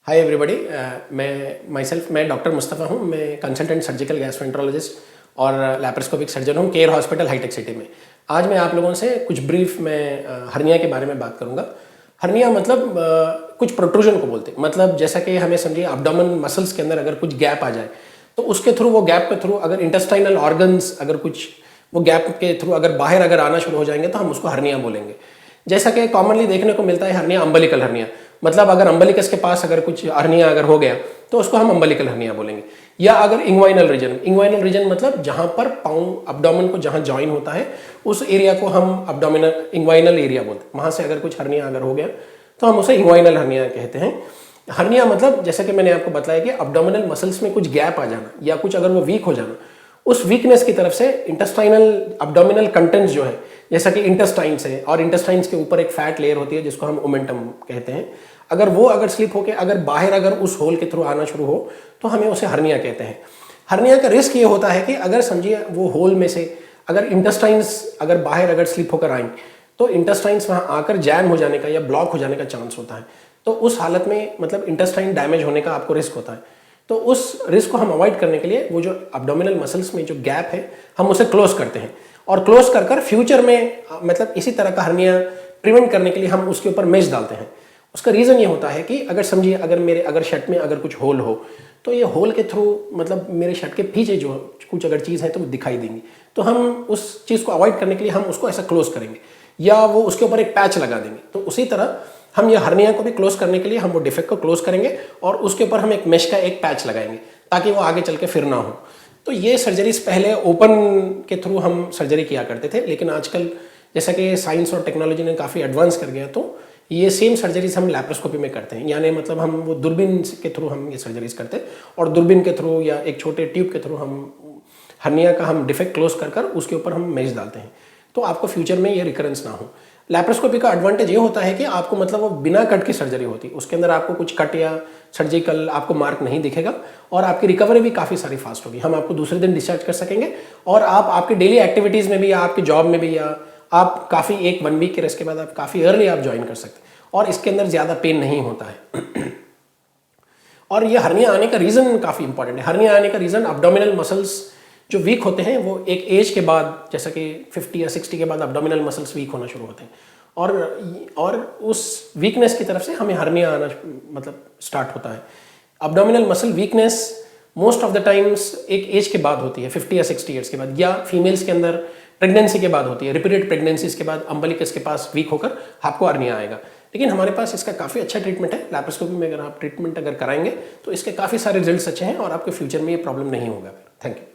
Hi everybody, मैं doctor Mustafa हूँ। मैं कंसल्टेंट सर्जिकल गैस्ट्रोएंटरोलॉजिस्ट और लैप्रोस्कोपिक सर्जन हूँ केयर हॉस्पिटल हाईटेक सिटी में। आज मैं आप लोगों से कुछ ब्रीफ में हर्निया के बारे में बात करूँगा। हर्निया मतलब कुछ प्रोट्रूजन को बोलते हैं। मतलब जैसा कि हमें समझिए अब्डोमेन मसल्स के अंदर अगर कुछ गैप आ जाए तो उसके थ्रू, वो गैप के थ्रू अगर इंटेस्टाइनल ऑर्गन्स अगर कुछ वो गैप के थ्रू अगर बाहर अगर आना शुरू हो जाएंगे तो हम उसको हर्निया बोलेंगे। जैसा कि कॉमनली देखने को मिलता है हर्निया, अम्बिलिकल हर्निया। मतलब अगर अम्बिलिकस के पास अगर कुछ हर्निया अगर हो गया तो उसको हम अम्बिलिकल हर्निया बोलेंगे। या अगर इंग्वाइनल रीजन मतलब जहां पर पाँव अब्डोमेन को जहां ज्वाइन होता है उस एरिया को हम अब्डोमिनल इंग्वाइनल एरिया बोलते हैं। वहां से अगर कुछ हर्निया अगर हो गया तो हम उसे इंग्वाइनल हर्निया कहते हैं। हर्निया मतलब जैसा कि मैंने आपको बताया कि अब्डोमिनल मसल्स में कुछ गैप आ जाना या कुछ अगर वो वीक हो जाना, उस वीकनेस की तरफ से इंटेस्टाइनल अब्डोमिनल कंटेंट्स जो है, जैसा कि इंटेस्टाइन्स है और इंटेस्टाइन्स के ऊपर एक फैट लेयर होती है जिसको हम ओमेंटम कहते हैं, अगर वो अगर स्लिप होकर अगर बाहर अगर उस होल के थ्रू आना शुरू हो तो हमें उसे हर्निया कहते हैं। हर्निया का रिस्क ये होता है कि अगर समझिए वो होल में से अगर इंटेस्टाइन्स अगर बाहर अगर स्लिप होकर आएंगे तो इंटेस्टाइन्स वहाँ आकर जैम हो जाने का या ब्लॉक हो जाने का चांस होता है। तो उस हालत में मतलब इंटेस्टाइन डैमेज होने का आपको रिस्क होता है। तो उस रिस्क को हम अवॉइड करने के लिए वो जो अब्डोमिनल मसल्स में जो गैप है हम उसे क्लोज करते हैं। और क्लोज कर फ्यूचर में मतलब इसी तरह का हर्निया प्रिवेंट करने के लिए हम उसके ऊपर मेश डालते हैं। उसका रीज़न ये होता है कि अगर समझिए अगर शर्ट में अगर कुछ होल हो तो ये होल के थ्रू मतलब मेरे शर्ट के पीछे जो कुछ अगर चीज़ है तो वो दिखाई देंगी। तो हम उस चीज़ को अवॉइड करने के लिए हम उसको ऐसा क्लोज करेंगे या वो उसके ऊपर एक पैच लगा देंगे। तो उसी तरह हम ये हर्निया को भी क्लोज करने के लिए हम वो डिफेक्ट को क्लोज करेंगे और उसके ऊपर हम एक मेश का एक पैच लगाएंगे ताकि वो आगे चल के फिर ना हो। तो ये सर्जरीज पहले ओपन के थ्रू हम सर्जरी किया करते थे, लेकिन आजकल जैसा कि साइंस और टेक्नोलॉजी ने काफ़ी एडवांस कर गया तो ये सेम सर्जरीज हम लैप्रोस्कोपी में करते हैं। यानी मतलब हम वो दूरबीन के थ्रू हम ये सर्जरीज करते हैं और दूरबीन के थ्रू या एक छोटे ट्यूब के थ्रू हम हर्निया का हम डिफेक्ट क्लोज कर उसके ऊपर हम मेश डालते हैं तो आपको फ्यूचर में ये रिकरेंस ना हो। लैप्रोस्कोपी का एडवांटेज ये होता है कि आपको मतलब वो बिना कट की सर्जरी होती है, उसके अंदर आपको कुछ कट या सर्जिकल आपको मार्क नहीं दिखेगा और आपकी रिकवरी भी काफ़ी सारी फास्ट होगी। हम आपको दूसरे दिन डिस्चार्ज कर सकेंगे और आप आपकी डेली एक्टिविटीज़ में भी या आपकी जॉब में भी या आप काफ़ी एक 1 वीक के रेस्ट के बाद आप काफ़ी अर्ली आप ज्वाइन कर सकते हैं और इसके अंदर ज़्यादा पेन नहीं होता है। और ये हर्निया आने का रीज़न काफ़ी इंपॉर्टेंट है। हर्निया आने का रीज़न अब्डोमिनल मसल्स जो वीक होते हैं वो एक एज के बाद, जैसा कि 50 या 60 के बाद अब्डोमिनल मसल्स वीक होना शुरू होते हैं और उस वीकनेस की तरफ से हमें हर्निया आना मतलब स्टार्ट होता है। Abdominal muscle weakness most of the times एक एज के बाद होती है, 50 या 60 ईयर्स के बाद, या फीमेल्स के अंदर प्रेगनेंसी के बाद होती है। रिपीटेड प्रेगनेंसीज के बाद अम्बिलिकस के पास वीक होकर आपको हर्निया आएगा। लेकिन हमारे पास इसका काफ़ी अच्छा ट्रीटमेंट है। लैप्रोस्कोपी में अगर आप ट्रीटमेंट अगर कराएंगे तो इसके काफ़ी सारे रिजल्ट्स अच्छे हैं और आपके फ्यूचर में ये प्रॉब्लम नहीं होगा। Thank you.